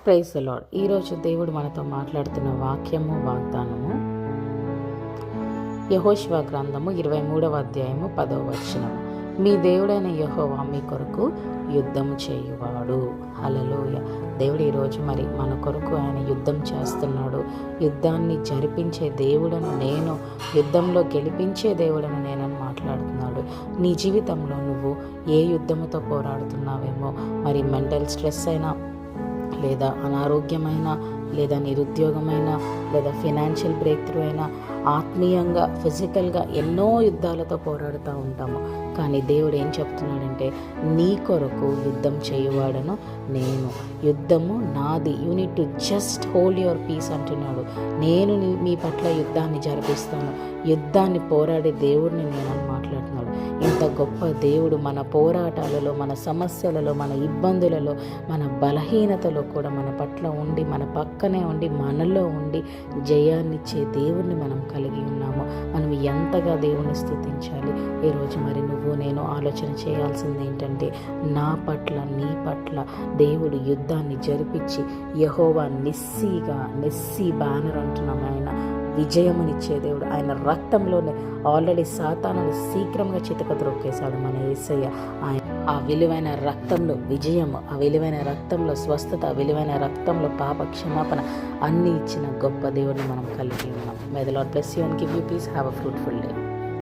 Praise the lord. ఈరోజు దేవుడు మనతో మాట్లాడుతున్న వాక్యము వాగ్దానము యెహోషువ గ్రంథము 23వ అధ్యాయము 10వ వచనము. మీ దేవుడైన యెహోవా మీ కొరకు యుద్ధము చేయువాడు. హల్లెలూయా. దేవుడు ఈరోజు మరి మన కొరకు ఆయన యుద్ధం చేస్తున్నాడు. యుద్ధాన్ని జరిపించే దేవుడను నేను, యుద్ధంలో గెలిపించే దేవుడను నేనని మాట్లాడుతున్నాడు. నీ జీవితంలో నువ్వు ఏ యుద్ధముతో పోరాడుతున్నావేమో, మరి మెంటల్ స్ట్రెస్ అయినా, లేదా అనారోగ్యమైన, లేదా నిరుద్యోగమైన, లేదా ఫినాన్షియల్ బ్రేక్ త్రూ అయినా, ఆత్మీయంగా ఫిజికల్గా ఎన్నో యుద్ధాలతో పోరాడుతూ ఉంటాము. కానీ దేవుడు ఏం చెప్తున్నాడంటే, నీ కొరకు యుద్ధం చేయువాడను నేను, యుద్ధము నాది, you need to just hold your peace అంటున్నాడు. నేను మీ పట్ల యుద్ధాన్ని జరిపిస్తాను, యుద్ధాన్ని పోరాడే దేవుడిని నేను మాట్లాడుతున్నాడు. ఇంత గొప్ప దేవుడు మన పోరాటాలలో, మన సమస్యలలో, మన ఇబ్బందులలో, మన బలహీనతలో కూడా మన పట్ల ఉండి, మన పక్కనే ఉండి, మనలో ఉండి జయాన్నిచ్చే దేవుణ్ణి మనం కలిగి ఉన్నాము. మనం ఎంతగా దేవుణ్ణి స్తుతించాలి. ఈరోజు మరి నువ్వు నేను ఆలోచన చేయాల్సింది ఏంటంటే, నా పట్ల నీ పట్ల దేవుడు యుద్ధాన్ని జరిపించి, యెహోవా నిస్సీ బ్యానర్ అంటున్నాం, ఆయన విజయమునిచ్చే దేవుడు. ఆయన రక్తంలోనే ఆల్రెడీ సాతానుని శీఘ్రంగా చితకద్రొక్కేశాడు మన యేసయ్య. ఆయన ఆ విలువైన రక్తంలో విజయము, ఆ విలువైన రక్తంలో స్వస్థత, ఆ విలువైన రక్తంలో పాప క్షమాపణ అన్నీ ఇచ్చిన గొప్ప దేవుడిని మనం కలిగి ఉన్నాం. May the lord bless you and give you peace. Have a fruitful day.